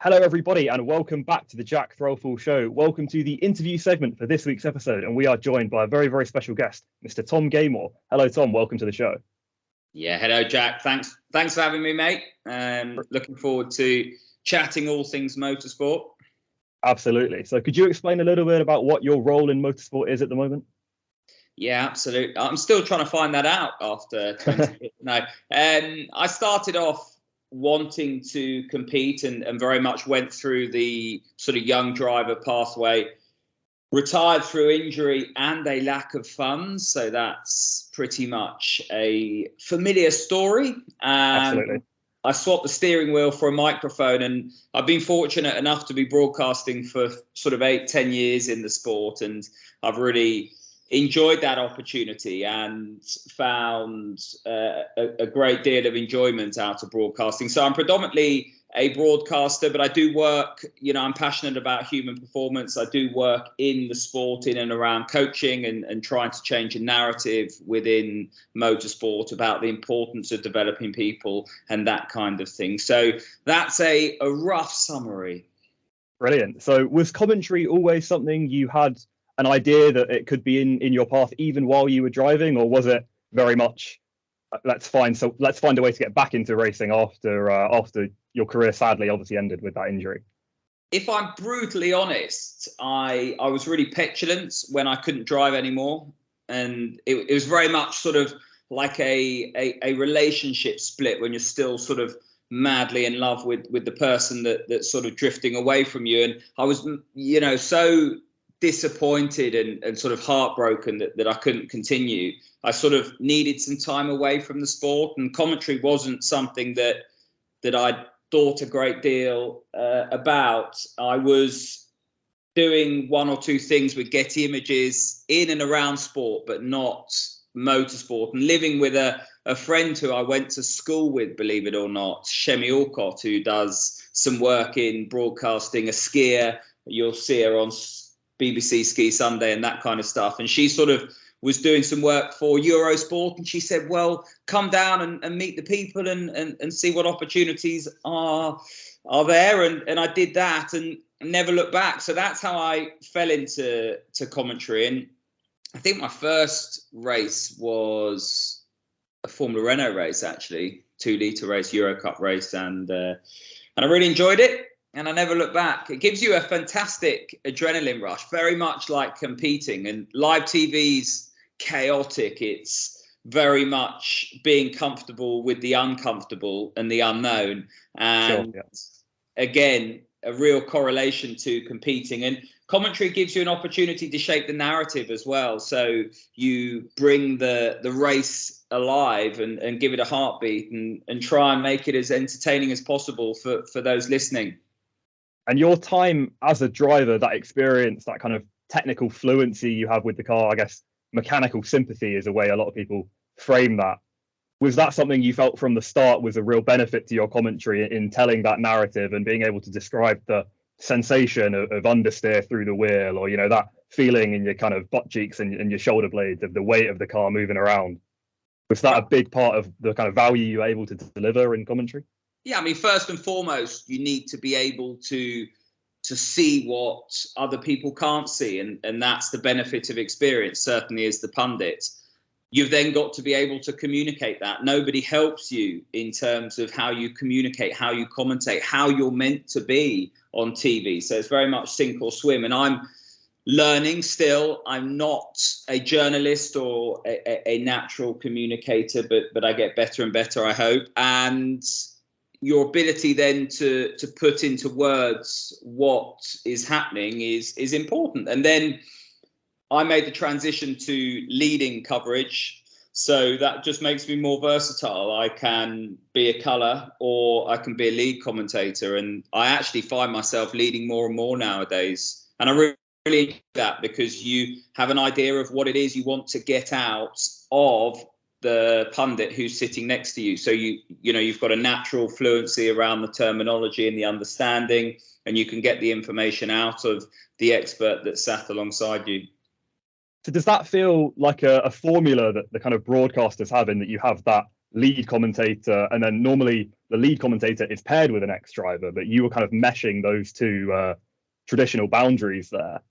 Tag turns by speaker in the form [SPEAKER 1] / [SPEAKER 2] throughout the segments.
[SPEAKER 1] Hello, everybody, and welcome back to the Jack Threlfall Show. Welcome to the interview segment for this week's episode, and we are joined by a very, very special guest, Mr. Tom Gaymor. Hello, Tom. Welcome to the show.
[SPEAKER 2] Yeah, hello, Jack. Thanks for having me, mate. Looking forward to chatting all things motorsport.
[SPEAKER 1] Absolutely. So could you explain a little bit about what your role in motorsport is at the moment?
[SPEAKER 2] Yeah, absolutely. I'm still trying to find that out after 20 years. No, I started off wanting to compete and very much went through the sort of young driver pathway, retired through injury and a lack of funds. So that's pretty much a familiar story.
[SPEAKER 1] Absolutely.
[SPEAKER 2] I swapped the steering wheel for a microphone, and I've been fortunate enough to be broadcasting for sort of 8-10 years in the sport. And I've really enjoyed that opportunity and found a great deal of enjoyment out of broadcasting. So I'm predominantly a broadcaster, but I do work, I'm passionate about human performance. I do work in the sport, in and around coaching and trying to change a narrative within motorsport about the importance of developing people and that kind of thing. So that's a rough summary.
[SPEAKER 1] Brilliant. So was commentary always something you had an idea that it could be in your path even while you were driving, or was it very much let's find a way to get back into racing after your career sadly obviously ended with that injury?
[SPEAKER 2] If I'm brutally honest, I was really petulant when I couldn't drive anymore, and it was very much sort of like a relationship split when you're still sort of madly in love with the person that's sort of drifting away from you. And I was so disappointed and sort of heartbroken that I couldn't continue. I sort of needed some time away from the sport, and commentary wasn't something that I thought a great deal about. I was doing one or two things with Getty Images in and around sport, but not motorsport, and living with a friend who I went to school with, believe it or not, Shemi Alcott, who does some work in broadcasting, a skier. You'll see her on BBC Ski Sunday and that kind of stuff. And she sort of was doing some work for Eurosport, and she said, well, come down and meet the people and see what opportunities are there. And I did that and never looked back. So that's how I fell into commentary. And I think my first race was a Formula Renault race, actually, 2-litre race, Euro Cup race. And I really enjoyed it. And I never look back. It gives you a fantastic adrenaline rush, very much like competing. And live TV's chaotic. It's very much being comfortable with the uncomfortable and the unknown. And again, a real correlation to competing. And commentary gives you an opportunity to shape the narrative as well. So you bring the race alive and give it a heartbeat and try and make it as entertaining as possible for those listening.
[SPEAKER 1] And your time as a driver, that experience, that kind of technical fluency you have with the car, I guess mechanical sympathy is a way a lot of people frame that. Was that something you felt from the start was a real benefit to your commentary in telling that narrative and being able to describe the sensation of understeer through the wheel, or, that feeling in your kind of butt cheeks and your shoulder blades of the weight of the car moving around? Was that a big part of the kind of value you were able to deliver in commentary?
[SPEAKER 2] Yeah, I mean, first and foremost, you need to be able to see what other people can't see. And that's the benefit of experience, certainly as the pundit. You've then got to be able to communicate that. Nobody helps you in terms of how you communicate, how you commentate, how you're meant to be on TV. So it's very much sink or swim. And I'm learning still. I'm not a journalist or a natural communicator, but I get better and better, I hope. And your ability then to put into words what is happening is important. And then I made the transition to leading coverage. So that just makes me more versatile. I can be a colour or I can be a lead commentator. And I actually find myself leading more and more nowadays. And I really enjoy that, because you have an idea of what it is you want to get out of the pundit who's sitting next to you. So you've got a natural fluency around the terminology and the understanding, and you can get the information out of the expert that sat alongside you.
[SPEAKER 1] So does that feel like a formula that the kind of broadcasters have, in that you have that lead commentator, and then normally the lead commentator is paired with an ex-driver, but you were kind of meshing those two traditional boundaries there.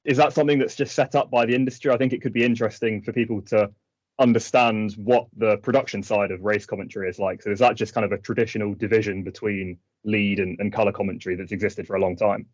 [SPEAKER 1] Is that something that's just set up by the industry? I think it could be interesting for people to understand what the production side of race commentary is like. So is that just kind of a traditional division between lead and color commentary that's existed for a long time?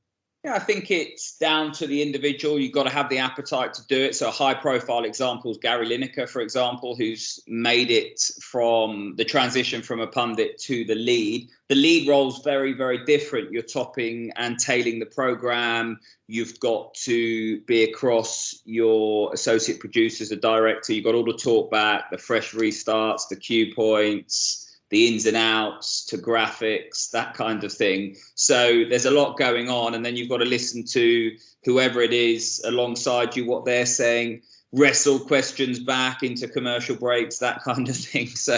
[SPEAKER 2] Yeah, I think it's down to the individual. You've got to have the appetite to do it. So a high-profile example is Gary Lineker, for example, who's made it from the transition from a pundit to the lead. The lead role's very, very different. You're topping and tailing the program. You've got to be across your associate producers, the director. You've got all the talk back, the fresh restarts, the cue points, the ins and outs to graphics, that kind of thing. So there's a lot going on. And then you've got to listen to whoever it is alongside you, what they're saying, wrestle questions back into commercial breaks, that kind of thing. So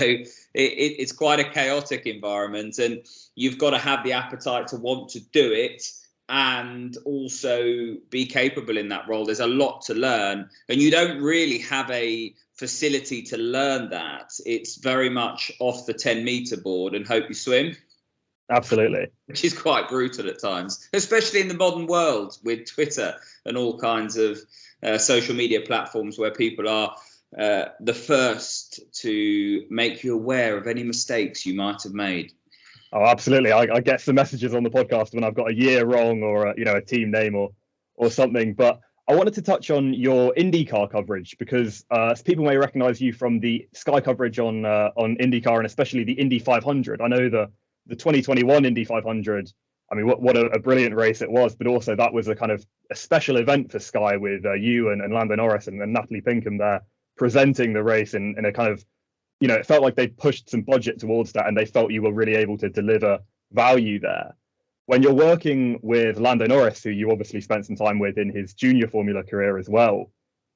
[SPEAKER 2] it's quite a chaotic environment. And you've got to have the appetite to want to do it and also be capable in that role. There's a lot to learn. And you don't really have a facility to learn that. It's very much off the 10-meter board and hope you swim.
[SPEAKER 1] Absolutely.
[SPEAKER 2] Which is quite brutal at times, especially in the modern world with Twitter and all kinds of social media platforms where people are the first to make you aware of any mistakes you might have made.
[SPEAKER 1] Oh, absolutely. I get some messages on the podcast when I've got a year wrong or a team name or something. But I wanted to touch on your IndyCar coverage because people may recognize you from the Sky coverage on IndyCar and especially the Indy 500. I know the 2021 Indy 500. I mean, what a brilliant race it was, but also that was a kind of a special event for Sky with you and Lando Norris and Natalie Pinkham there presenting the race in a kind of, it felt like they pushed some budget towards that and they felt you were really able to deliver value there. When you're working with Lando Norris, who you obviously spent some time with in his junior Formula career as well,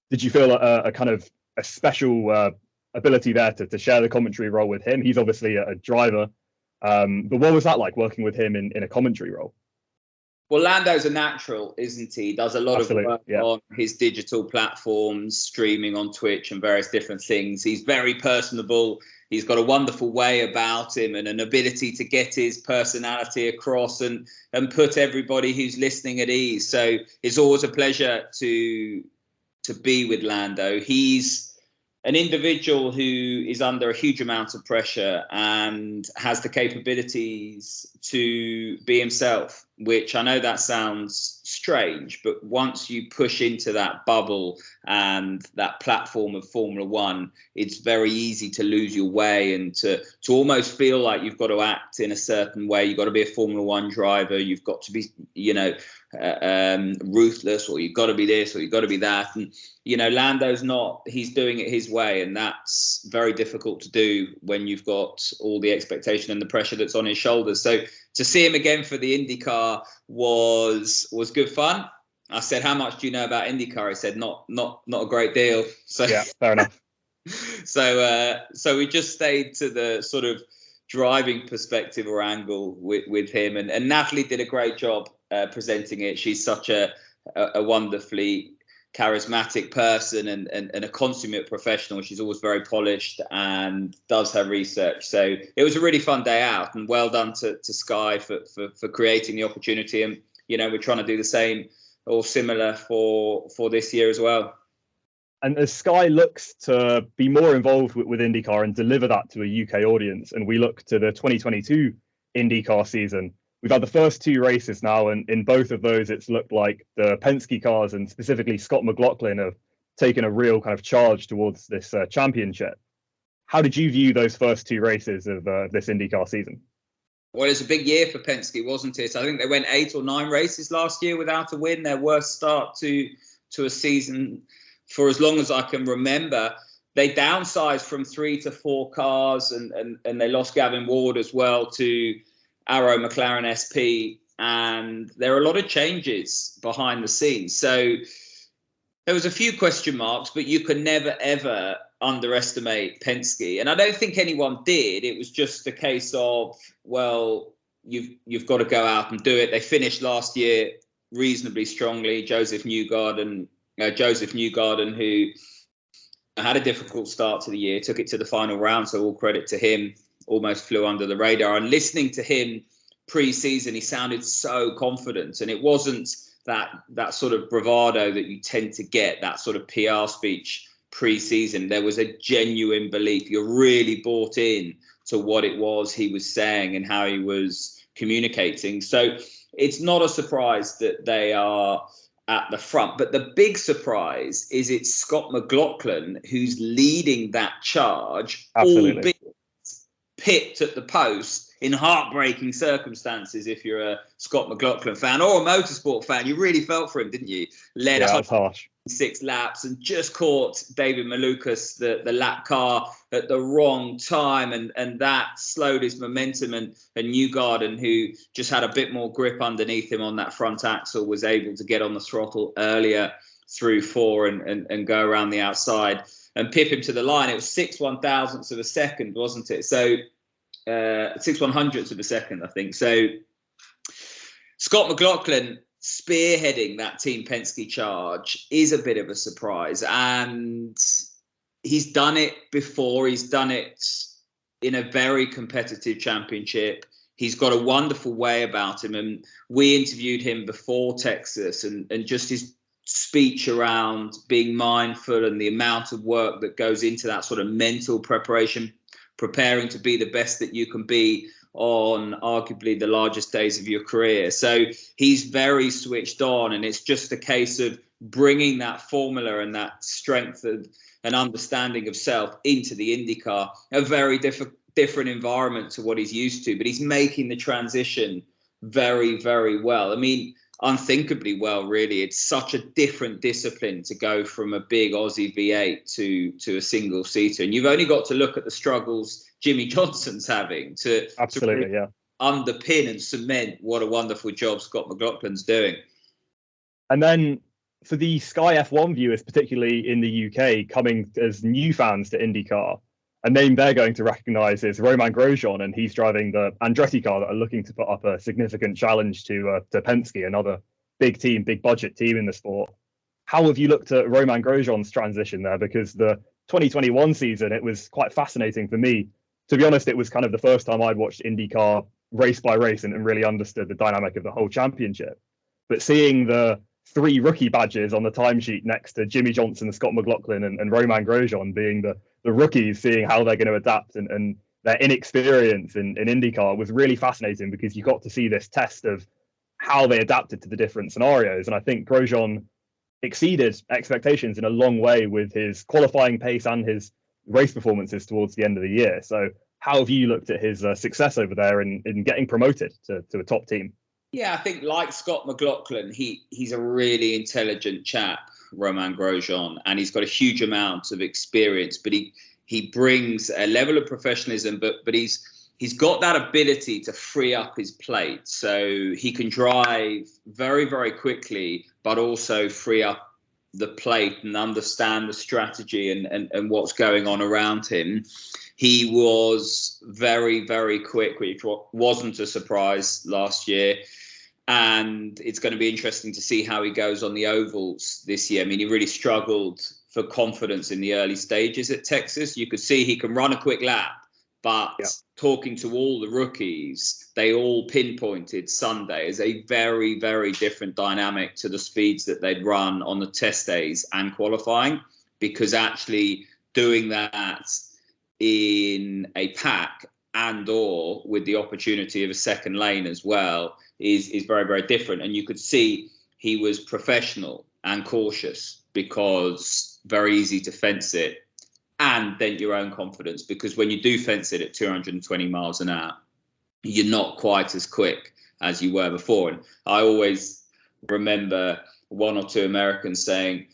[SPEAKER 1] did you feel a kind of a special ability there to share the commentary role with him? He's obviously a driver, but what was that like working with him in a commentary role?
[SPEAKER 2] Well, Lando's a natural, isn't he? Does a lot of work on his digital platforms, streaming on Twitch and various different things. He's very personable. He's got a wonderful way about him and an ability to get his personality across and put everybody who's listening at ease. So it's always a pleasure to be with Lando. He's an individual who is under a huge amount of pressure and has the capabilities to be himself, which I know that sounds strange, but once you push into that bubble and that platform of Formula One, it's very easy to lose your way and to almost feel like you've got to act in a certain way. You've got to be a Formula One driver. You've got to be, ruthless, or you've got to be this, or you've got to be that. And, Lando's not, he's doing it his way. And that's very difficult to do when you've got all the expectation and the pressure that's on his shoulders. So to see him again for the IndyCar was good fun. I said, how much do you know about IndyCar? He said, not a great deal. So
[SPEAKER 1] yeah, fair enough.
[SPEAKER 2] So we just stayed to the sort of driving perspective or angle with him. And Natalie did a great job presenting it. She's such a wonderfully charismatic person and a consummate professional. She's always very polished and does her research. So it was a really fun day out, and well done to Sky for creating the opportunity. And we're trying to do the same or similar for this year as well.
[SPEAKER 1] And as Sky looks to be more involved with IndyCar and deliver that to a UK audience, and we look to the 2022 IndyCar season, we've had the first two races now, and in both of those, it's looked like the Penske cars and specifically Scott McLaughlin have taken a real kind of charge towards this championship. How did you view those first two races of this IndyCar season?
[SPEAKER 2] Well, it's a big year for Penske, wasn't it? I think they went 8 or 9 races last year without a win. Their worst start to a season for as long as I can remember. They downsized from 3 to 4 cars and they lost Gavin Ward as well to Arrow McLaren SP. And there are a lot of changes behind the scenes. So there was a few question marks, but you can never, ever underestimate Penske. And I don't think anyone did. It was just a case of, well, you've got to go out and do it. They finished last year reasonably strongly. Joseph Newgarden, who had a difficult start to the year, took it to the final round, so all credit to him. Almost flew under the radar. And listening to him pre-season, he sounded so confident, and it wasn't that sort of bravado that you tend to get, that sort of PR speech pre-season. There was a genuine belief. You're really bought in to what it was he was saying and how he was communicating. So it's not a surprise that they are at the front. But the big surprise is it's Scott McLaughlin who's leading that charge,
[SPEAKER 1] Absolutely.
[SPEAKER 2] albeit pipped at the post in heartbreaking circumstances. If you're a Scott McLaughlin fan or a motorsport fan, you really felt for him, didn't you? Led 106 laps and just caught David Malukas, the lap car, at the wrong time, and that slowed his momentum. And Newgarden, who just had a bit more grip underneath him on that front axle, was able to get on the throttle earlier through 4 and go around the outside and pip him to the line. It was 6/1000ths of a second, wasn't it? So 6/100ths of a second, I think. So Scott McLaughlin spearheading that Team Penske charge is a bit of a surprise. And he's done it before. He's done it in a very competitive championship. He's got a wonderful way about him. And we interviewed him before Texas, and just his speech around being mindful and the amount of work that goes into that sort of mental preparation, preparing to be the best that you can be on arguably the largest days of your career. So he's very switched on, and it's just a case of bringing that formula and that strength and understanding of self into the IndyCar, a very different environment to what he's used to, but he's making the transition very, very well. I mean, unthinkably well, really. It's such a different discipline to go from a big Aussie V8 to a single seater. And you've only got to look at the struggles Jimmy Johnson's having to underpin and cement what a wonderful job Scott McLaughlin's doing.
[SPEAKER 1] And then for the Sky F1 viewers, particularly in the UK, coming as new fans to IndyCar, a name they're going to recognise is Romain Grosjean, and he's driving the Andretti car that are looking to put up a significant challenge to Penske, another big team, big budget team in the sport. How have you looked at Romain Grosjean's transition there? Because the 2021 season, it was quite fascinating for me. To be honest, it was kind of the first time I'd watched IndyCar race by race and really understood the dynamic of the whole championship. But seeing the 3 rookie badges on the timesheet next to Jimmy Johnson, Scott McLaughlin and Romain Grosjean being the rookies, seeing how they're going to adapt and their inexperience in IndyCar was really fascinating, because you got to see this test of how they adapted to the different scenarios. And I think Grosjean exceeded expectations in a long way with his qualifying pace and his race performances towards the end of the year. So how have you looked at his success over there in getting promoted to a top team?
[SPEAKER 2] Yeah, I think like Scott McLaughlin, he's a really intelligent chap, Romain Grosjean, and he's got a huge amount of experience, but he brings a level of professionalism, but he's got that ability to free up his plate. So he can drive very, very quickly, but also free up the plate and understand the strategy and what's going on around him. He was very, very quick, which wasn't a surprise last year. And it's going to be interesting to see how he goes on the ovals this year. I mean, he really struggled for confidence in the early stages at Texas. You could see he can run a quick lap, but talking to all the rookies, they all pinpointed Sunday as a very, very different dynamic to the speeds that they'd run on the test days and qualifying, because actually doing that in a pack and or with the opportunity of a second lane as well is very, very different. And you could see he was professional and cautious, because very easy to fence it and dent your own confidence, because when you do fence it at 220 miles an hour, you're not quite as quick as you were before. And I always remember 1 or 2 Americans saying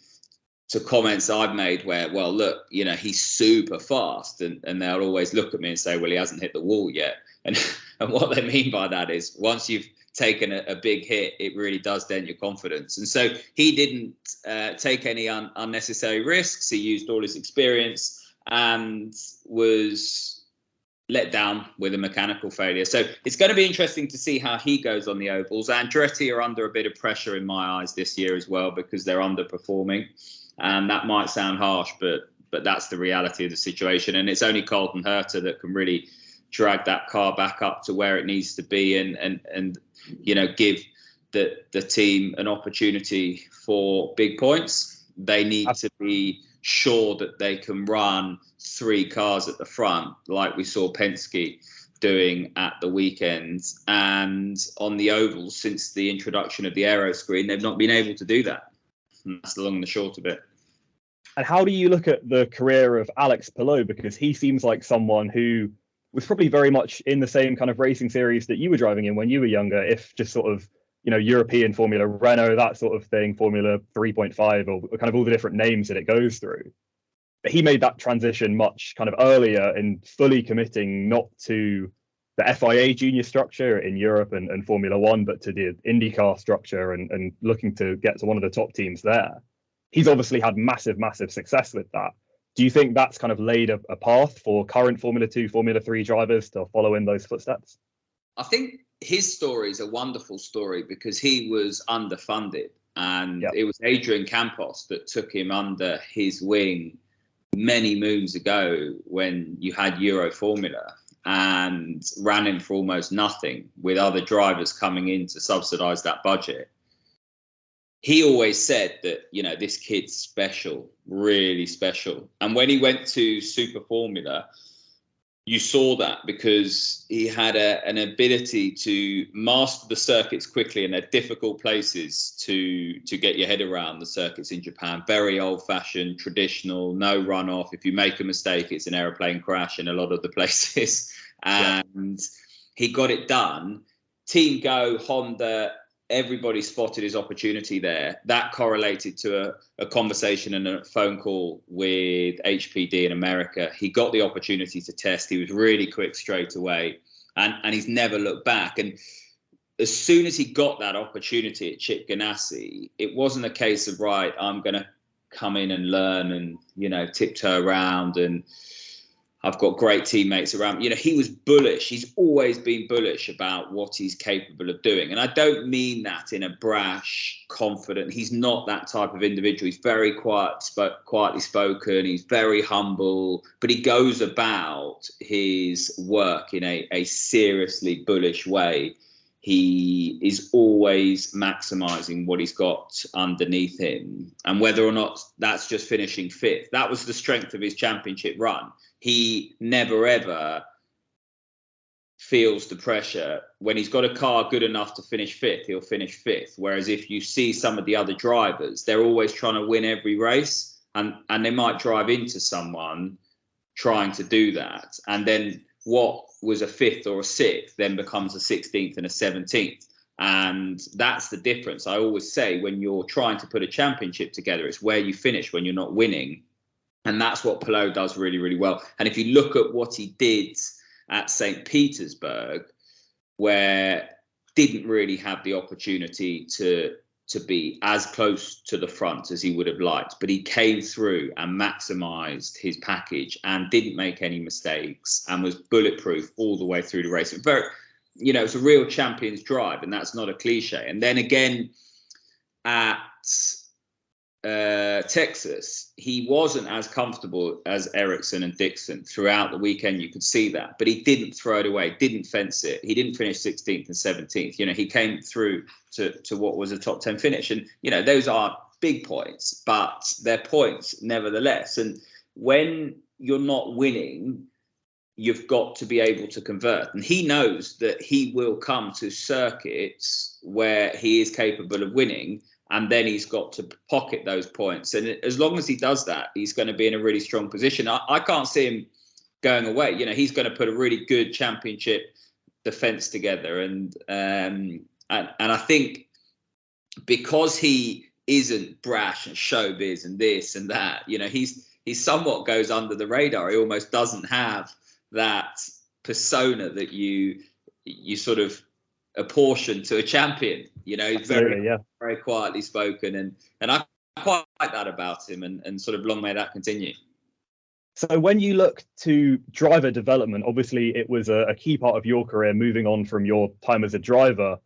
[SPEAKER 2] to comments I've made where, well, look, you know, he's super fast, and they'll always look at me and say, well, he hasn't hit the wall yet. And what they mean by that is once you've taken a big hit, it really does dent your confidence. And so he didn't take any unnecessary risks. He used all his experience and was let down with a mechanical failure. So it's going to be interesting to see how he goes on the ovals. Andretti are under a bit of pressure in my eyes this year as well, because they're underperforming. And that might sound harsh, but but that's the reality of the situation. And it's only Colton Herta that can really drag that car back up to where it needs to be and give the team an opportunity for big points. They need to be sure that they can run 3 cars at the front, like we saw Penske doing at the weekend. And on the ovals, since the introduction of the aero screen, they've not been able to do that. And that's the long and the short of it.
[SPEAKER 1] And how do you look at the career of Alex Palou? Because he seems like someone who was probably very much in the same kind of racing series that you were driving in when you were younger, if just sort of, European Formula Renault, that sort of thing, Formula 3.5, or kind of all the different names that it goes through. But he made that transition much kind of earlier and fully committing not to the FIA junior structure in Europe and Formula One, but to the IndyCar structure and looking to get to one of the top teams there. He's obviously had massive, massive success with that. Do you think that's kind of laid a path for current Formula 2, Formula 3 drivers to follow in those footsteps?
[SPEAKER 2] I think his story is a wonderful story because he was underfunded, and it was Adrian Campos that took him under his wing many moons ago when you had Euro Formula, and ran him for almost nothing with other drivers coming in to subsidize that budget. He always said that, this kid's special, really special. And when he went to Super Formula, you saw that because he had an ability to master the circuits quickly, and they're difficult places to get your head around the circuits in Japan. Very old-fashioned, traditional, no runoff. If you make a mistake, it's an aeroplane crash in a lot of the places. And he got it done. Team Go, Honda, everybody spotted his opportunity there. That correlated to a conversation and a phone call with HPD in America. He got the opportunity to test. He was really quick straight away, and he's never looked back. And as soon as he got that opportunity at Chip Ganassi, it wasn't a case of, right, I'm going to come in and learn and, tiptoe around, and I've got great teammates around. He was bullish. He's always been bullish about what he's capable of doing. And I don't mean that in a brash, confident. He's not that type of individual. He's very quietly spoken. He's very humble, but he goes about his work in a seriously bullish way. He is always maximizing what he's got underneath him. And whether or not that's just finishing 5th, that was the strength of his championship run. He never, ever feels the pressure. When he's got a car good enough to finish 5th, he'll finish 5th. Whereas if you see some of the other drivers, they're always trying to win every race, and they might drive into someone trying to do that. And then what was a 5th or a 6th then becomes a 16th and a 17th. And that's the difference. I always say, when you're trying to put a championship together, it's where you finish when you're not winning. And that's what Palou does really, really well. And if you look at what he did at St. Petersburg, where didn't really have the opportunity to be as close to the front as he would have liked, but he came through and maximized his package and didn't make any mistakes and was bulletproof all the way through the race. It's a real champion's drive, and that's not a cliche. And then again at Texas, he wasn't as comfortable as Ericsson and Dixon throughout the weekend. You could see that, but he didn't throw it away, didn't fence it. He didn't finish 16th and 17th. He came through to what was a top 10 finish. And, those aren't big points, but they're points nevertheless. And when you're not winning, you've got to be able to convert. And he knows that he will come to circuits where he is capable of winning, and then he's got to pocket those points. And as long as he does that, he's going to be in a really strong position. I can't see him going away. He's going to put a really good championship defense together. And I think because he isn't brash and showbiz and this and that, he somewhat goes under the radar. He almost doesn't have that persona that you sort of apportion to a champion. He's very quietly spoken, and I quite like that about him, and sort of long may that continue.
[SPEAKER 1] So when you look to driver development, obviously it was a key part of your career, moving on from your time as a driver.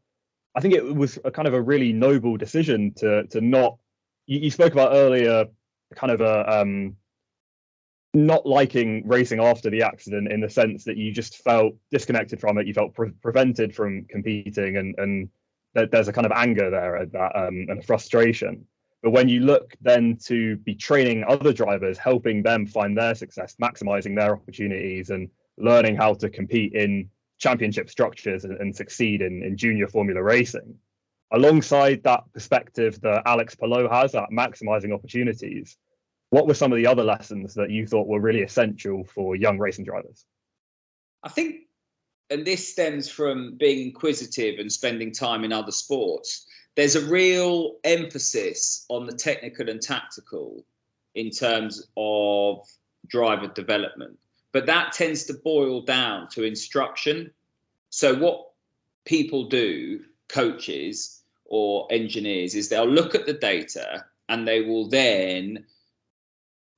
[SPEAKER 1] I think it was a kind of a really noble decision to not. You spoke about earlier, kind of not liking racing after the accident, in the sense that you just felt disconnected from it, you felt prevented from competing, and there's a kind of anger there at that, and a frustration. But when you look then to be training other drivers, helping them find their success, maximizing their opportunities, and learning how to compete in championship structures and succeed in junior formula racing, alongside that perspective that Alex Palou has at maximizing opportunities, what were some of the other lessons that you thought were really essential for young racing drivers?
[SPEAKER 2] I think, and this stems from being inquisitive and spending time in other sports, there's a real emphasis on the technical and tactical in terms of driver development. But that tends to boil down to instruction. So what people do, coaches or engineers, is they'll look at the data and they will then,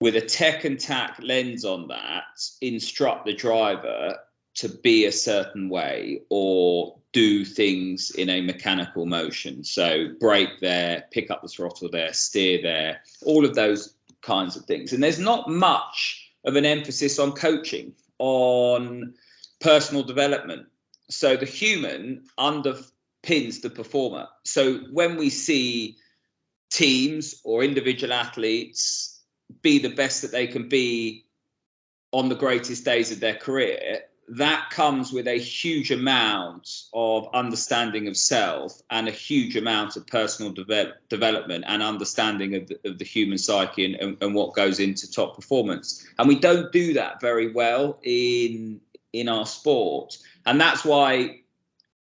[SPEAKER 2] with a tech and tack lens on that, instruct the driver to be a certain way or do things in a mechanical motion. So brake there, pick up the throttle there, steer there, all of those kinds of things. And there's not much of an emphasis on coaching, on personal development. So the human underpins the performer. So when we see teams or individual athletes be the best that they can be on the greatest days of their career, that comes with a huge amount of understanding of self and a huge amount of personal development and understanding of the human psyche and what goes into top performance. And we don't do that very well in our sport. And that's why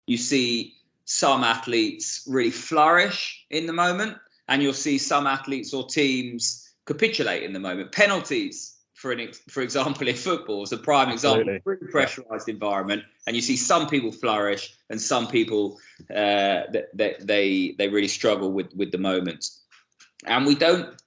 [SPEAKER 2] you see some athletes really flourish in the moment, and you'll see some athletes or teams capitulate in the moment. Penalties, for example, in football is a prime example. Really pressurized environment, and you see some people flourish and some people they really struggle with the moment. And we don't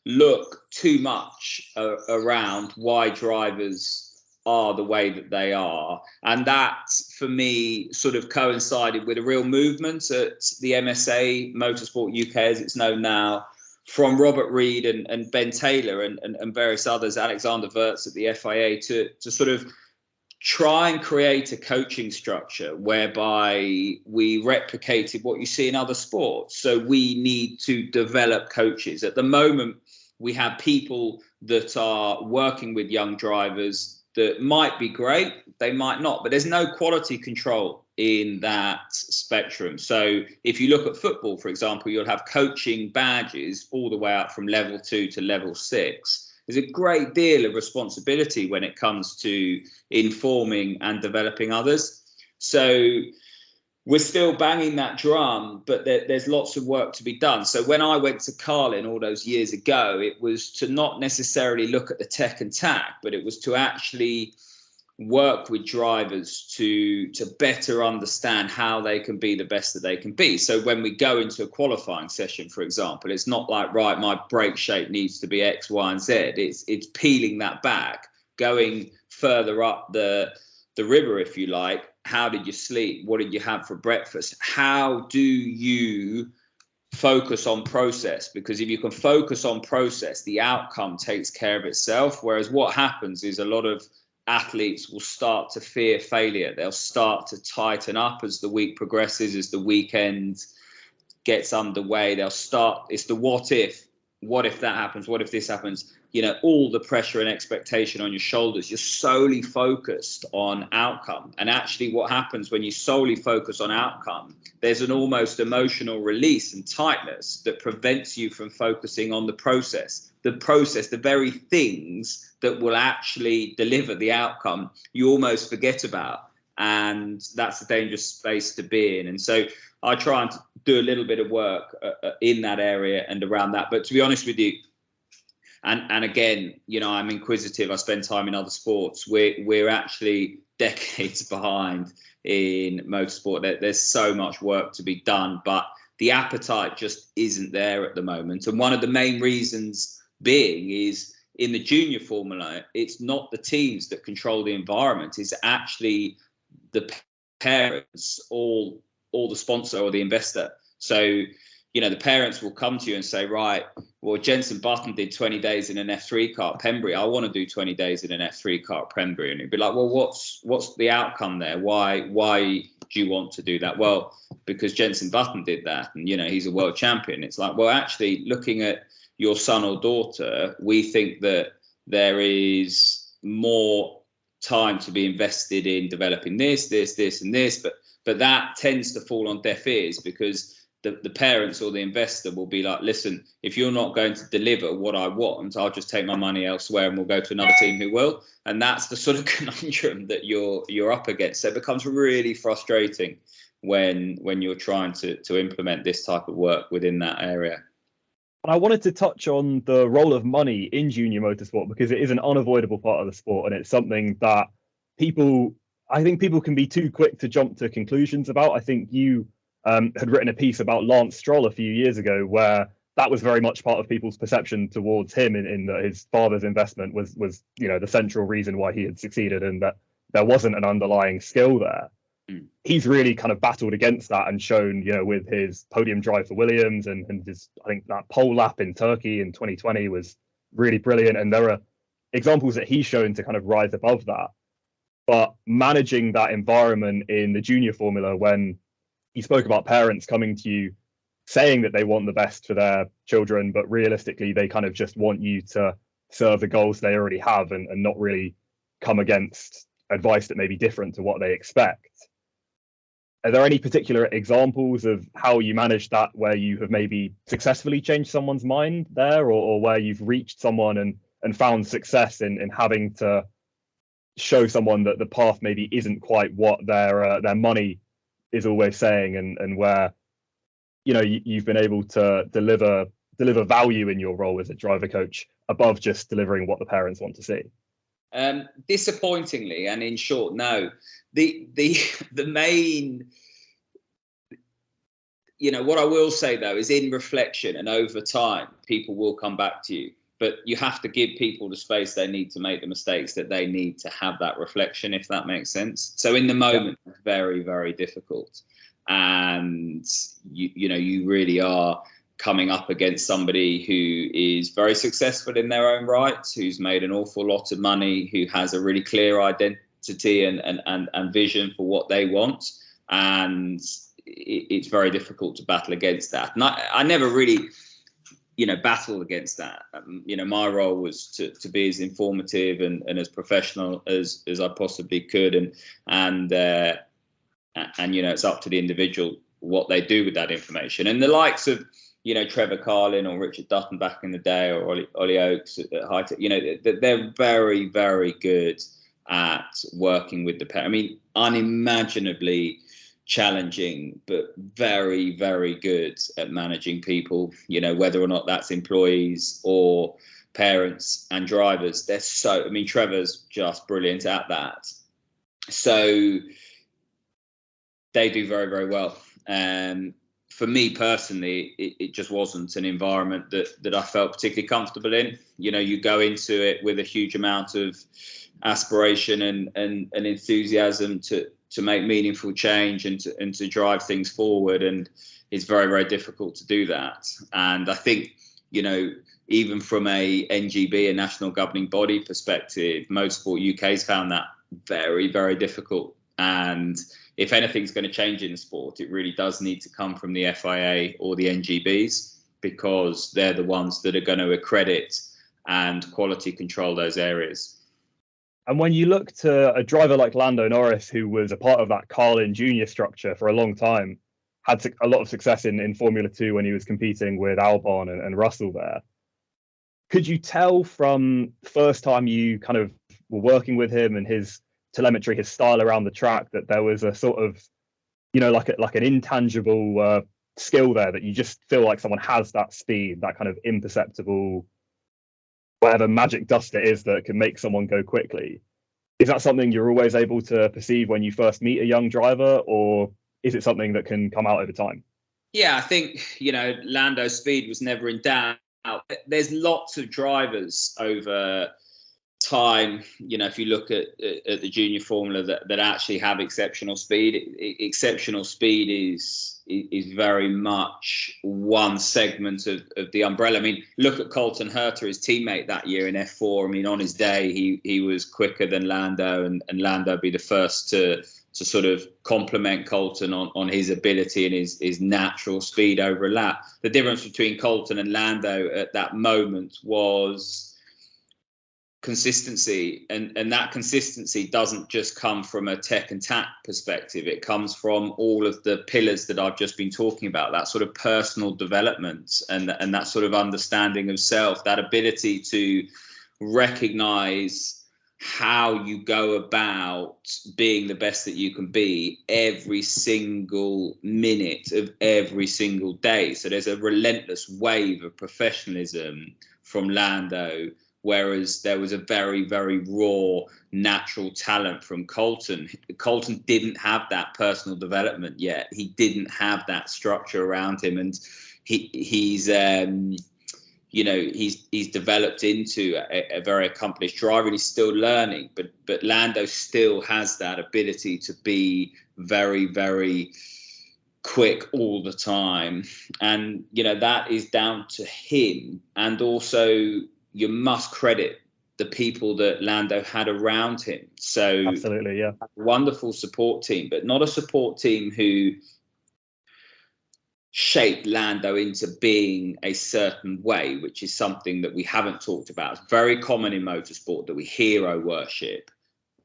[SPEAKER 2] look too much around why drivers are the way that they are, and that for me sort of coincided with a real movement at the MSA, Motorsport UK as it's known now, from Robert Reed and Ben Taylor and various others, Alexander Wirtz at the FIA, to sort of try and create a coaching structure whereby we replicated what you see in other sports. So we need to develop coaches. At the moment, we have people that are working with young drivers that might be great, they might not, but there's no quality control in that spectrum. So if you look at football, for example, you'll have coaching badges all the way up from level 2 to level 6. There's a great deal of responsibility when it comes to informing and developing others. So we're still banging that drum, but there's lots of work to be done. So when I went to Carlin all those years ago, it was to not necessarily look at the tech and tack, but it was to actually work with drivers to better understand how they can be the best that they can be. So when we go into a qualifying session, for example, it's not like, right, my brake shape needs to be X, Y, and Z. It's peeling that back, going further up the river, if you like. How did you sleep? What did you have for breakfast? How do you focus on process? Because if you can focus on process, the outcome takes care of itself. Whereas what happens is a lot of athletes will start to fear failure. They'll start to tighten up as the week progresses, as the weekend gets underway. They'll start, it's the what if that happens? What if this happens? You know, all the pressure and expectation on your shoulders. You're solely focused on outcome. And actually what happens when you solely focus on outcome, there's an almost emotional release and tightness that prevents you from focusing on the process, the very things that will actually deliver the outcome you almost forget about. And that's a dangerous space to be in. And so I try and do a little bit of work in that area and around that. But to be honest with you, and again, you know, I'm inquisitive. I spend time in other sports. We're actually decades behind in motorsport. There's so much work to be done, but the appetite just isn't there at the moment. And one of the main reasons being is in the junior formula, it's not the teams that control the environment. It's actually the parents, all the sponsor or the investor. So you know, the parents will come to you and say, right, well, Jenson Button did 20 days in an F3 car at Pembrey. I want to do 20 days in an F3 car at Pembrey. And it'd be like, well, what's the outcome there? Why do you want to do that? Well, because Jenson Button did that, and, you know, he's a world champion. It's like, well, actually, looking at your son or daughter, we think that there is more time to be invested in developing this, and this, but that tends to fall on deaf ears, because the parents or the investor will be like, listen, if you're not going to deliver what I want, I'll just take my money elsewhere and we'll go to another team who will. And that's the sort of conundrum that you're up against. So it becomes really frustrating when you're trying to implement this type of work within that area.
[SPEAKER 1] And I wanted to touch on the role of money in junior motorsport, because it is an unavoidable part of the sport, and it's something that I think people can be too quick to jump to conclusions about. I think you had written a piece about Lance Stroll a few years ago, where that was very much part of people's perception towards him, in that his father's investment was you know, the central reason why he had succeeded, and that there wasn't an underlying skill there. He's really kind of battled against that and shown, you know, with his podium drive for Williams and his, I think that pole lap in Turkey in 2020 was really brilliant. And there are examples that he's shown to kind of rise above that. But managing that environment in the junior formula, when you spoke about parents coming to you saying that they want the best for their children, but realistically, they kind of just want you to serve the goals they already have and not really come against advice that may be different to what they expect. Are there any particular examples of how you managed that, where you have maybe successfully changed someone's mind there, or where you've reached someone and found success in having to show someone that the path maybe isn't quite what their money is always saying, and where, you know, you've been able to deliver value in your role as a driver coach above just delivering what the parents want to see?
[SPEAKER 2] Disappointingly, and in short, no. The main, you know, what I will say though is, in reflection and over time, people will come back to you, but you have to give people the space they need to make the mistakes that they need to have that reflection, if that makes sense. So in the moment, it's very, very difficult, and you know, you really are coming up against somebody who is very successful in their own right, who's made an awful lot of money, who has a really clear identity and vision for what they want. And it's very difficult to battle against that. And I never really, you know, battled against that. You know, my role was to be as informative and as professional as I possibly could. And you know, it's up to the individual what they do with that information. And the likes of, you know, Trevor Carlin or Richard Dutton back in the day, or Ollie Oakes at High Tech, you know, they're very, very good at working with the parent. I mean, unimaginably challenging, but very, very good at managing people, you know, whether or not that's employees or parents and drivers. I mean, Trevor's just brilliant at that. So they do very, very well. For me personally, it just wasn't an environment that I felt particularly comfortable in. You know, you go into it with a huge amount of aspiration and enthusiasm to make meaningful change and to drive things forward, and it's very, very difficult to do that. And I think, you know, even from a NGB, a national governing body perspective, Motorsport UK's found that very, very difficult. And if anything's going to change in the sport, it really does need to come from the FIA or the NGBs, because they're the ones that are going to accredit and quality control those areas.
[SPEAKER 1] And when you look to a driver like Lando Norris, who was a part of that Carlin Junior structure for a long time, had a lot of success in Formula 2 when he was competing with Albon and Russell there. Could you tell from the first time you kind of were working with him and his telemetry, his style around the track, that there was a sort of, you know, like an intangible skill there, that you just feel like someone has that speed, that kind of imperceptible, whatever magic dust it is that can make someone go quickly? Is that something you're always able to perceive when you first meet a young driver, or is it something that can come out over time?
[SPEAKER 2] Yeah, I think, you know, Lando's speed was never in doubt. There's lots of drivers over time, if you look at the junior formula that actually have exceptional speed, exceptional speed is very much one segment of the umbrella. I mean, look at Colton Herta, his teammate that year in F4. I mean, on his day, he was quicker than Lando, and Lando be the first to sort of compliment Colton on his ability and his natural speed over a lap. The difference between Colton and Lando at that moment was consistency, and that consistency doesn't just come from a tech and tack perspective. It comes from all of the pillars that I've just been talking about, that sort of personal development and that sort of understanding of self, that ability to recognize how you go about being the best that you can be every single minute of every single day. So there's a relentless wave of professionalism from Lando, whereas there was a very, very raw, natural talent from Colton. Colton didn't have that personal development yet. He didn't have that structure around him, and he's developed into a very accomplished driver, and he's still learning. But Lando still has that ability to be very, very quick all the time, and that is down to him. And also, you must credit the people that Lando had around him. So
[SPEAKER 1] absolutely, yeah,
[SPEAKER 2] wonderful support team, but not a support team who shaped Lando into being a certain way, which is something that we haven't talked about. It's very common in motorsport that we hero worship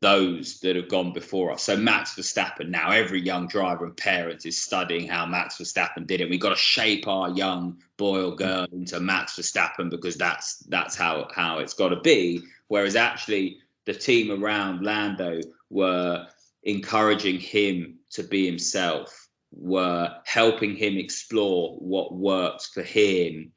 [SPEAKER 2] those that have gone before us. So Max Verstappen, now every young driver and parent is studying how Max Verstappen did it. We've got to shape our young boy or girl into Max Verstappen because that's how it's got to be. Whereas actually the team around Lando were encouraging him to be himself, were helping him explore what worked for him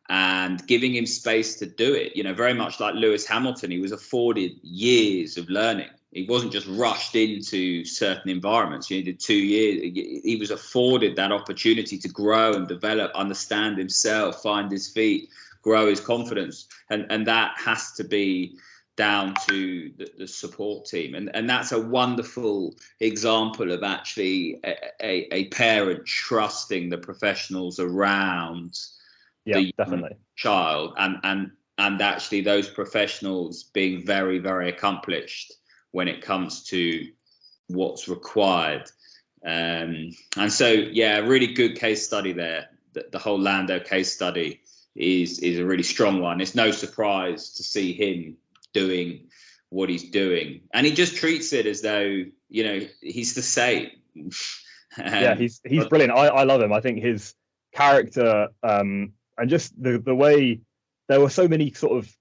[SPEAKER 2] and giving him space to do it. Very much like Lewis Hamilton, he was afforded years of learning. He wasn't just rushed into certain environments. He did 2 years. He was afforded that opportunity to grow and develop, understand himself, find his feet, grow his confidence. And that has to be down to the support team. And that's a wonderful example of actually a parent trusting the professionals around the
[SPEAKER 1] definitely
[SPEAKER 2] child, and actually those professionals being very, very accomplished when it comes to what's required. And so, yeah, a really good case study there. The whole Lando case study is a really strong one. It's no surprise to see him doing what he's doing, and he just treats it as though he's the same.
[SPEAKER 1] Yeah, he's brilliant. I love him. I think his character and just the way there were so many sort of,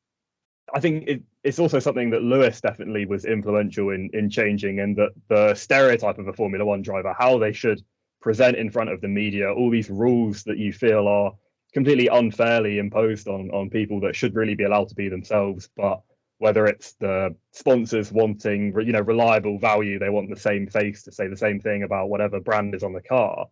[SPEAKER 1] I think it's also something that Lewis definitely was influential in changing, and that the stereotype of a Formula One driver, how they should present in front of the media, all these rules that you feel are completely unfairly imposed on people that should really be allowed to be themselves. But whether it's the sponsors wanting, reliable value, they want the same face to say the same thing about whatever brand is on the car.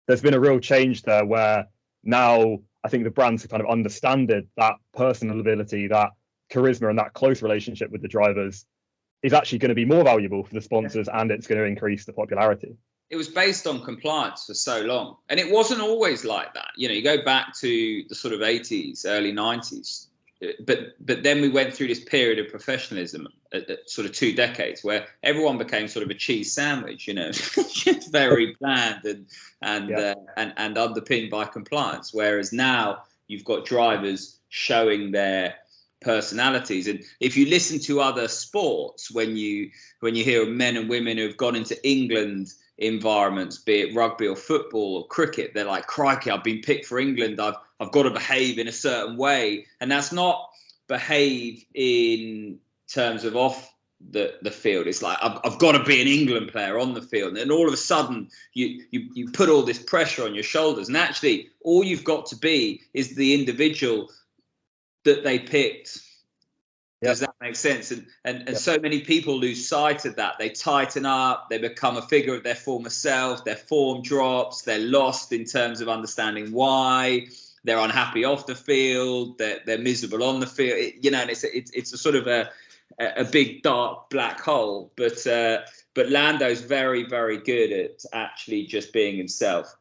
[SPEAKER 1] There's been a real change there where now I think the brands have kind of understood that personal ability, that charisma, and that close relationship with the drivers is actually going to be more valuable for the sponsors, and it's going to increase the popularity.
[SPEAKER 2] It was based on compliance for so long, and it wasn't always like that. You go back to the sort of 80s, early 90s, but then we went through this period of professionalism, sort of 2 decades, where everyone became sort of a cheese sandwich, just very bland and underpinned by compliance. Whereas now you've got drivers showing their personalities. And if you listen to other sports, when you hear of men and women who have gone into England environments, be it rugby or football or cricket, they're like, crikey, I've been picked for England, I've got to behave in a certain way. And that's not behave in terms of off the field. It's like, I've got to be an England player on the field. And all of a sudden you put all this pressure on your shoulders, and actually all you've got to be is the individual that they picked. Yep. Does that make sense? And yep. So many people lose sight of that. They tighten up, they become a figure of their former self, their form drops, they're lost in terms of understanding why, they're unhappy off the field, they're miserable on the field, and it's a sort of a big dark black hole. But Lando's very, very good at actually just being himself.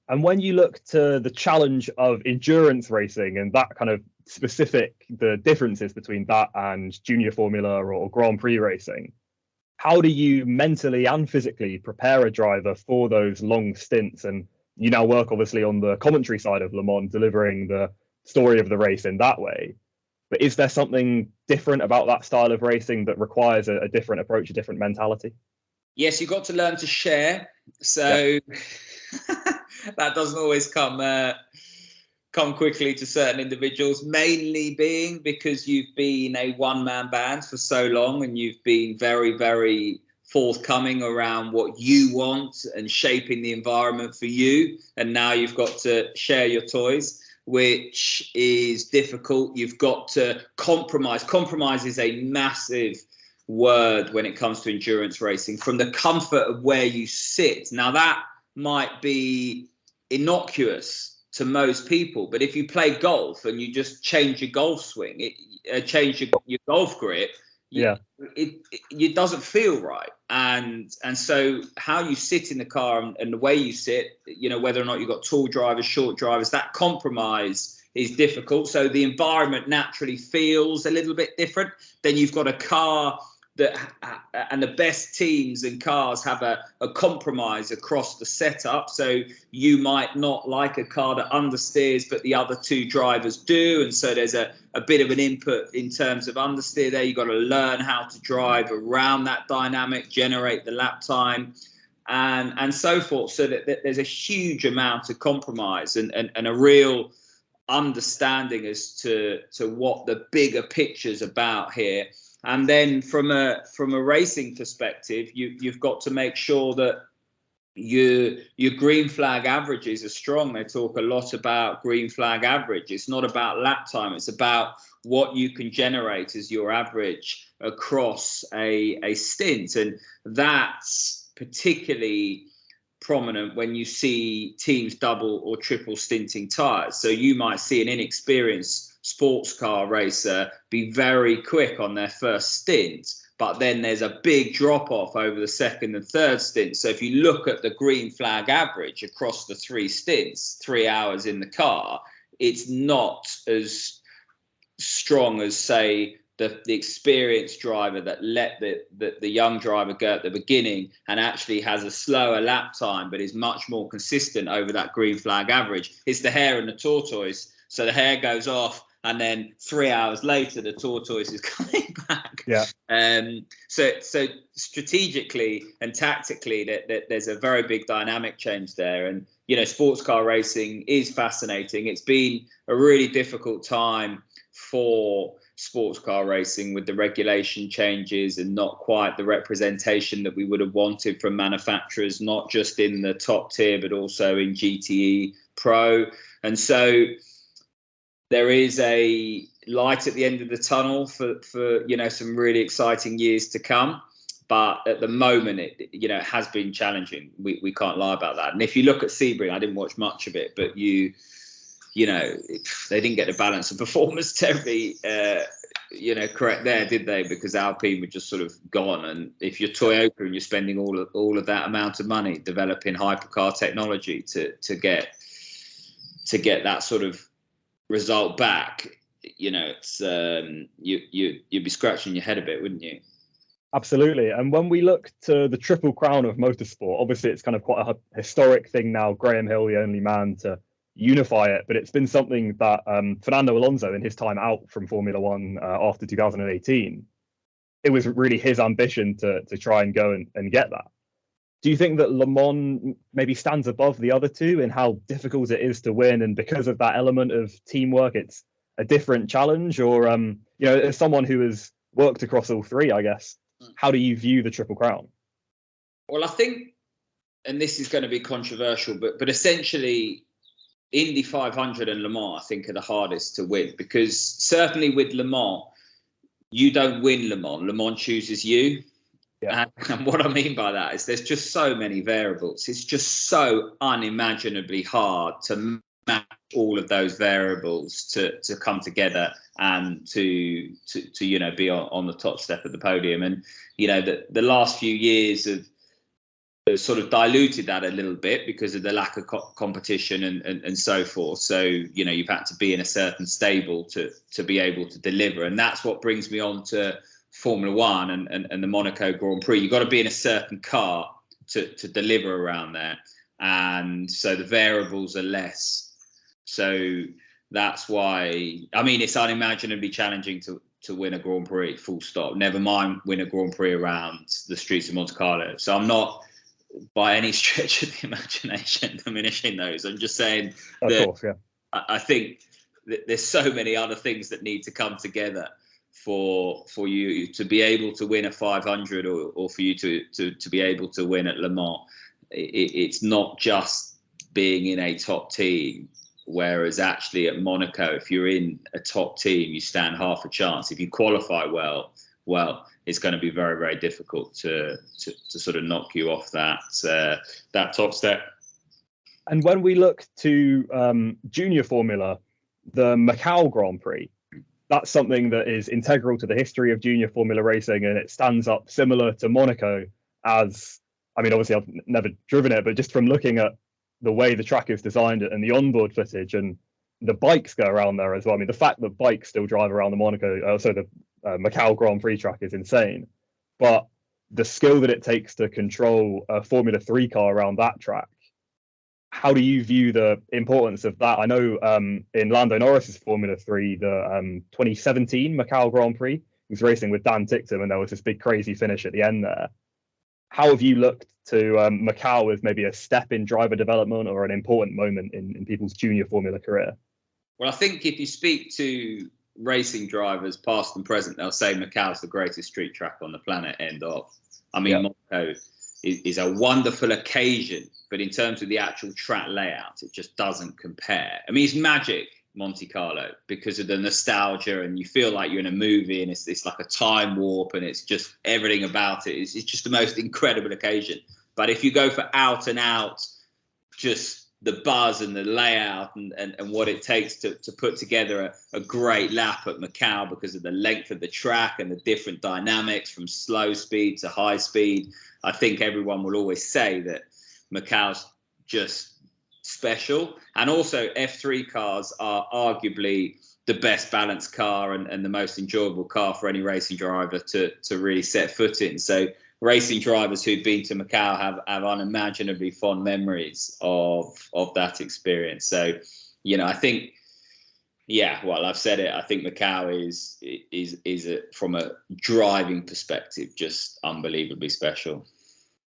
[SPEAKER 1] And when you look to the challenge of endurance racing and that kind of the differences between that and junior formula or Grand Prix racing, how do you mentally and physically prepare a driver for those long stints? And you now work obviously on the commentary side of Le Mans, delivering the story of the race in that way. But is there something different about that style of racing that requires a different approach, a different mentality?
[SPEAKER 2] Yes, you've got to learn to share. So that doesn't always come quickly to certain individuals, mainly being because you've been a one-man band for so long and you've been very, very forthcoming around what you want and shaping the environment for you. And now you've got to share your toys, which is difficult. You've got to compromise. Compromise is a massive word when it comes to endurance racing, from the comfort of where you sit. Now, that might be innocuous to most people, but if you play golf and you just change your golf swing, change your golf grip, it doesn't feel right. And so how you sit in the car and the way you sit, whether or not you've got tall drivers, short drivers, that compromise is difficult. So the environment naturally feels a little bit different. Then you've got a car and the best teams and cars have a compromise across the setup. So you might not like a car that understeers, but the other two drivers do. And so there's a bit of an input in terms of understeer there. You've got to learn how to drive around that dynamic, generate the lap time and so forth. So that there's a huge amount of compromise and a real understanding as to what the bigger picture's about here. And then from a racing perspective, you've got to make sure that your green flag averages are strong. They talk a lot about green flag average. It's not about lap time. It's about what you can generate as your average across a stint. And that's particularly prominent when you see teams double or triple stinting tyres. So you might see an inexperienced sports car racer be very quick on their first stint, but then there's a big drop off over the second and third stint. So if you look at the green flag average across the 3 stints, 3 hours in the car, it's not as strong as, say, the experienced driver that let the young driver go at the beginning and actually has a slower lap time, but is much more consistent over that green flag average. It's the hare and the tortoise. So the hare goes off, and then 3 hours later, the tortoise is coming back.
[SPEAKER 1] Yeah.
[SPEAKER 2] So strategically and tactically, that there's a very big dynamic change there. And sports car racing is fascinating. It's been a really difficult time for sports car racing with the regulation changes and not quite the representation that we would have wanted from manufacturers, not just in the top tier, but also in GTE Pro. And so there is a light at the end of the tunnel for some really exciting years to come. But at the moment, it has been challenging. We can't lie about that. And if you look at Sebring, I didn't watch much of it, but they didn't get the balance of performance terribly, correct there, did they? Because Alpine were just sort of gone. And if you're Toyota and you're spending all of that amount of money developing hypercar technology to get that sort of result back, it's you'd be scratching your head a bit, wouldn't you?
[SPEAKER 1] Absolutely. And when we look to the triple crown of motorsport, obviously it's kind of quite a historic thing now. Graham Hill, the only man to unify it, but it's been something that Fernando Alonso, in his time out from Formula One after 2018, it was really his ambition to try and go and get that. Do you think that Le Mans maybe stands above the other two in how difficult it is to win, and because of that element of teamwork, it's a different challenge? Or as someone who has worked across all three, I guess, how do you view the Triple Crown?
[SPEAKER 2] Well, I think, and this is going to be controversial, but essentially Indy 500 and Le Mans, I think, are the hardest to win, because certainly with Le Mans, you don't win Le Mans. Le Mans chooses you. Yeah. And what I mean by that is there's just so many variables. It's just so unimaginably hard to match all of those variables to come together and to you know, be on the top step of the podium. And you know, the last few years have sort of diluted that a little bit because of the lack of competition and so forth. So you know, you've had to be in a certain stable to be able to deliver, and that's what brings me on to Formula One and the Monaco Grand Prix. You've got to be in a certain car to deliver around there, and so the variables are less. So that's why, I mean, it's unimaginably challenging to win a Grand Prix, full stop. Never mind win a Grand Prix around the streets of Monte Carlo. So I'm not by any stretch of the imagination diminishing those. I'm just saying that, of course, yeah. I think that there's so many other things that need to come together for you to be able to win a 500 or for you to be able to win at Le Mans. It's not just being in a top team. Whereas actually at Monaco, if you're in a top team, you stand half a chance. If you qualify well, it's going to be very, very difficult to sort of knock you off that top step.
[SPEAKER 1] And when we look to junior Formula, the Macau Grand Prix, that's something that is integral to the history of junior Formula racing, and it stands up similar to Monaco as, I mean, obviously I've never driven it, but just from looking at the way the track is designed and the onboard footage and the bikes go around there as well. I mean, the fact that bikes still drive around the the Macau Grand Prix track is insane. But the skill that it takes to control a Formula 3 car around that track, how do you view the importance of that? I know in Lando Norris's Formula 3, the 2017 Macau Grand Prix, he was racing with Dan Ticktum, and there was this big crazy finish at the end there. How have you looked to Macau as maybe a step in driver development or an important moment in people's junior Formula career?
[SPEAKER 2] Well, I think if you speak to racing drivers, past and present, they'll say Macau's the greatest street track on the planet, end of. I mean, yep. Monaco is a wonderful occasion, but in terms of the actual track layout, it just doesn't compare. I mean, it's magic, Monte Carlo, because of the nostalgia, and you feel like you're in a movie, and it's like a time warp, and it's just everything about it. It's just the most incredible occasion. But if you go for out and out, just the buzz and the layout and what it takes to put together a great lap at Macau because of the length of the track and the different dynamics from slow speed to high speed, I think everyone will always say that Macau's just special. And also F3 cars are arguably the best balanced car and the most enjoyable car for any racing driver to really set foot in. So racing drivers who've been to Macau have unimaginably fond memories of that experience. So, you know, I think, yeah, well, I've said it. I think Macau is from a driving perspective, just unbelievably special.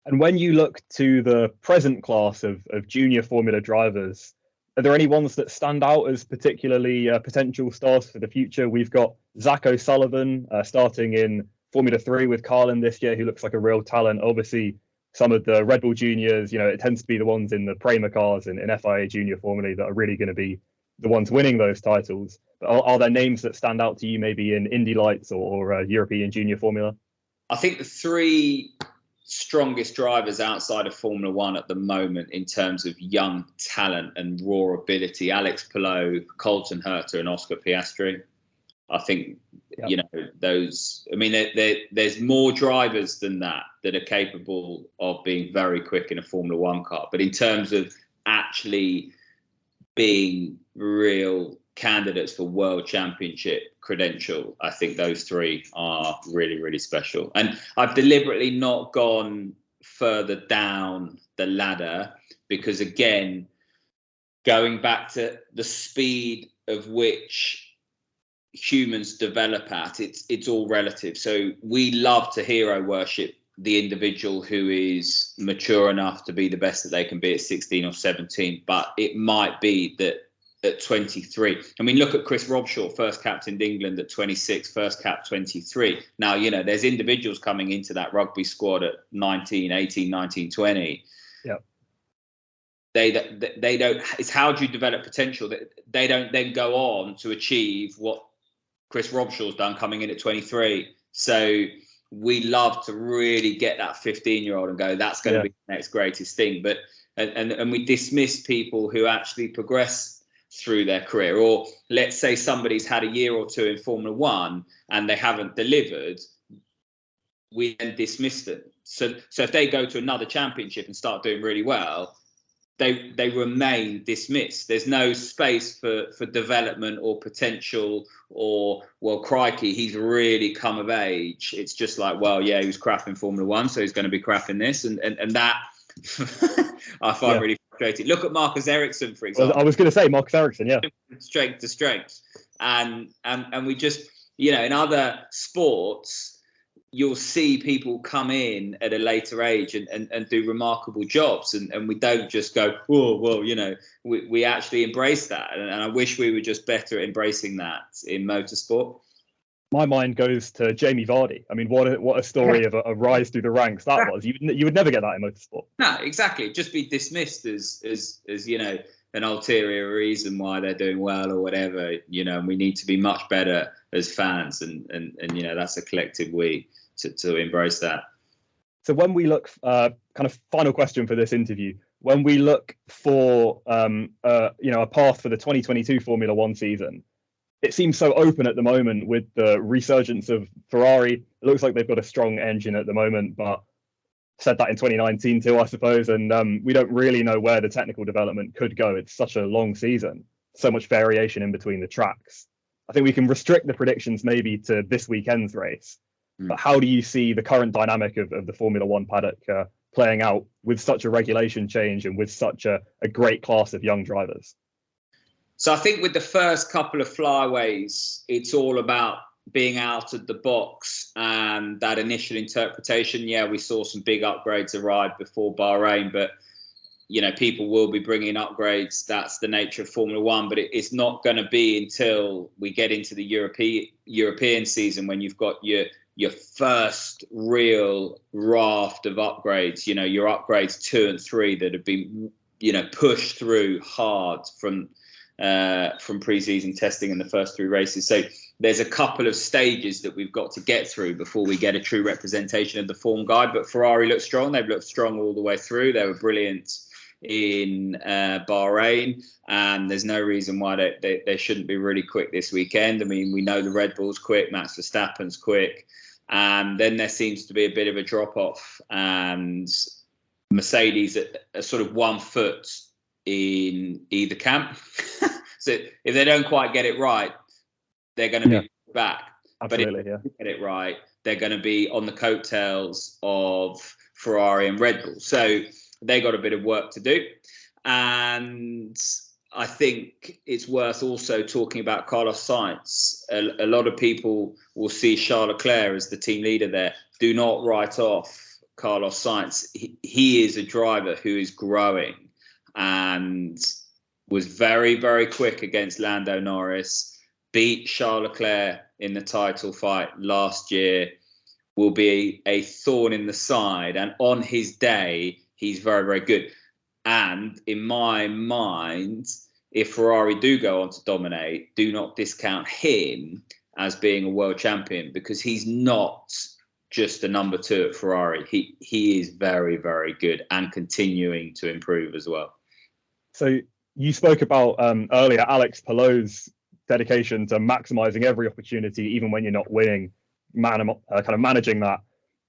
[SPEAKER 1] And when you look to the present class of junior Formula drivers, are there any ones that stand out as particularly potential stars for the future? We've got Zach O'Sullivan starting in Formula 3 with Carlin this year, who looks like a real talent. Obviously, some of the Red Bull juniors, you know, it tends to be the ones in the Prema cars and in FIA Junior Formula that are really going to be the ones winning those titles. But are there names that stand out to you maybe in Indy Lights or European Junior Formula?
[SPEAKER 2] I think the three strongest drivers outside of Formula One at the moment in terms of young talent and raw ability, Alex Palou, Colton Herta and Oscar Piastri. I think, yep. You know, those, I mean, there's more drivers than that are capable of being very quick in a Formula One car. But in terms of actually being real candidates for world championship credential, I think those three are really, really special. And I've deliberately not gone further down the ladder because, again, going back to the speed of which humans develop at, it's all relative. So we love to hero worship the individual who is mature enough to be the best that they can be at 16 or 17, but it might be that at 23. I mean, look at Chris Robshaw, first captained England at 26, first cap 23. Now, you know, there's individuals coming into that rugby squad at 19, 18, 19, 20.
[SPEAKER 1] Yeah.
[SPEAKER 2] They don't, it's how do you develop potential that they don't then go on to achieve what Chris Robshaw's done coming in at 23. So we love to really get that 15-year-old and go, that's going to be the next greatest thing. But and we dismiss people who actually progress through their career. Or let's say somebody's had a year or two in Formula One and they haven't delivered, we then dismiss them. So if they go to another championship and start doing really well, they remain dismissed. There's no space for development or potential or, well, crikey, he's really come of age. It's just like, well, yeah, he was crap in Formula One, so he's going to be crap in this. And that I find really frustrating. Look at Marcus Ericsson, for example.
[SPEAKER 1] Well, I was going to say Marcus Ericsson, yeah.
[SPEAKER 2] Strength to strength. And we just, in other sports, you'll see people come in at a later age and do remarkable jobs. And we don't just go, oh, well, we actually embrace that. And I wish we were just better at embracing that in motorsport.
[SPEAKER 1] My mind goes to Jamie Vardy. I mean, what a story of a rise through the ranks that was. You would never get that in motorsport.
[SPEAKER 2] No, exactly. Just be dismissed as an ulterior reason why they're doing well or whatever. And we need to be much better as fans. And that's a collective we. To embrace that.
[SPEAKER 1] So when we look, kind of final question for this interview, when we look for, a path for the 2022 Formula One season, it seems so open at the moment with the resurgence of Ferrari. It looks like they've got a strong engine at the moment, but said that in 2019 too, I suppose. And we don't really know where the technical development could go. It's such a long season, so much variation in between the tracks. I think we can restrict the predictions maybe to this weekend's race. But how do you see the current dynamic of the Formula One paddock playing out with such a regulation change and with such a great class of young drivers?
[SPEAKER 2] So I think with the first couple of flyaways, it's all about being out of the box and that initial interpretation. Yeah, we saw some big upgrades arrive before Bahrain, but people will be bringing upgrades. That's the nature of Formula One, but it's not going to be until we get into the European season when you've got your first real raft of upgrades, your upgrades 2 and 3 that have been, pushed through hard from pre-season testing in the first 3 races. So there's a couple of stages that we've got to get through before we get a true representation of the form guide. But Ferrari looked strong. They've looked strong all the way through. They were brilliant in Bahrain, and there's no reason why they shouldn't be really quick this weekend. I mean, we know the Red Bull's quick, Max Verstappen's quick. And then there seems to be a bit of a drop off, and Mercedes are sort of 1 foot in either camp. So if they don't quite get it right, they're going to be back.
[SPEAKER 1] Absolutely,
[SPEAKER 2] but if they get it right, they're going to be on the coattails of Ferrari and Red Bull. So they got a bit of work to do. And I think it's worth also talking about Carlos Sainz. A lot of people will see Charles Leclerc as the team leader there. Do not write off Carlos Sainz. He is a driver who is growing and was very, very quick against Lando Norris, beat Charles Leclerc in the title fight last year, will be a thorn in the side. And on his day, he's very, very good. And in my mind, if Ferrari do go on to dominate, do not discount him as being a world champion, because he's not just a number 2 at Ferrari. He is very, very good and continuing to improve as well.
[SPEAKER 1] So you spoke about earlier Alex Palou's dedication to maximizing every opportunity, even when you're not winning, kind of managing that.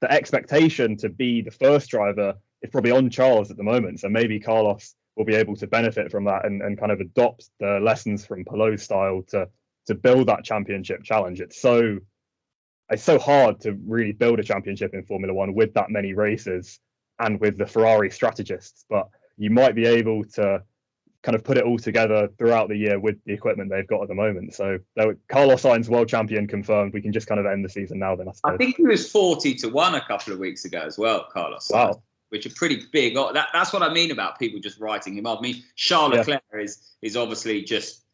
[SPEAKER 1] The expectation to be the first driver is probably on Charles at the moment. So maybe Carlos will be able to benefit from that and kind of adopt the lessons from Palou's style to build that championship challenge. It's so hard to really build a championship in Formula One with that many races and with the Ferrari strategists, but you might be able to kind of put it all together throughout the year with the equipment they've got at the moment. So Carlos Sainz world champion confirmed. We can just kind of end the season now then, I suppose.
[SPEAKER 2] I think he was 40-1 a couple of weeks ago as well, Carlos Sainz.
[SPEAKER 1] Wow.
[SPEAKER 2] Which are pretty big. That's what I mean about people just writing him off. I mean, Charles Leclerc is obviously just,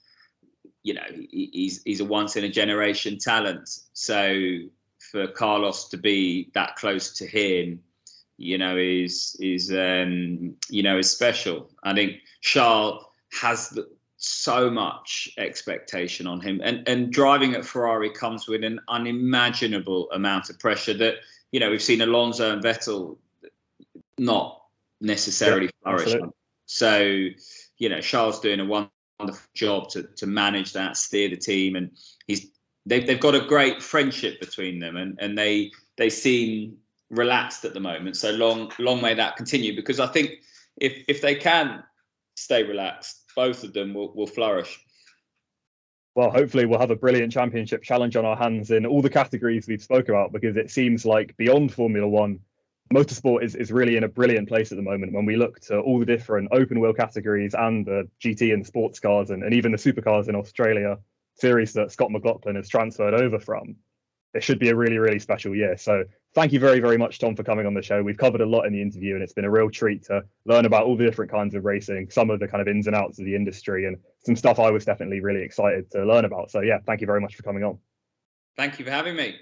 [SPEAKER 2] he's a once in a generation talent. So for Carlos to be that close to him, is special. I think Charles has so much expectation on him, and driving at Ferrari comes with an unimaginable amount of pressure that, we've seen Alonso and Vettel not necessarily flourish. So, Charles doing a wonderful job to manage that, steer the team, and they've got a great friendship between them, and they seem relaxed at the moment. So long may that continue, because I think if they can stay relaxed, both of them will flourish.
[SPEAKER 1] Well, hopefully we'll have a brilliant championship challenge on our hands in all the categories we've spoke about, because it seems like beyond Formula One, motorsport is really in a brilliant place at the moment. When we look to all the different open wheel categories and the GT and sports cars and even the supercars in Australia series that Scott McLaughlin has transferred over from, it should be a really, really special year. So thank you very, very much, Tom, for coming on the show. We've covered a lot in the interview, and it's been a real treat to learn about all the different kinds of racing, some of the kind of ins and outs of the industry, and some stuff I was definitely really excited to learn about. So yeah, thank you very much for coming on.
[SPEAKER 2] Thank you for having me.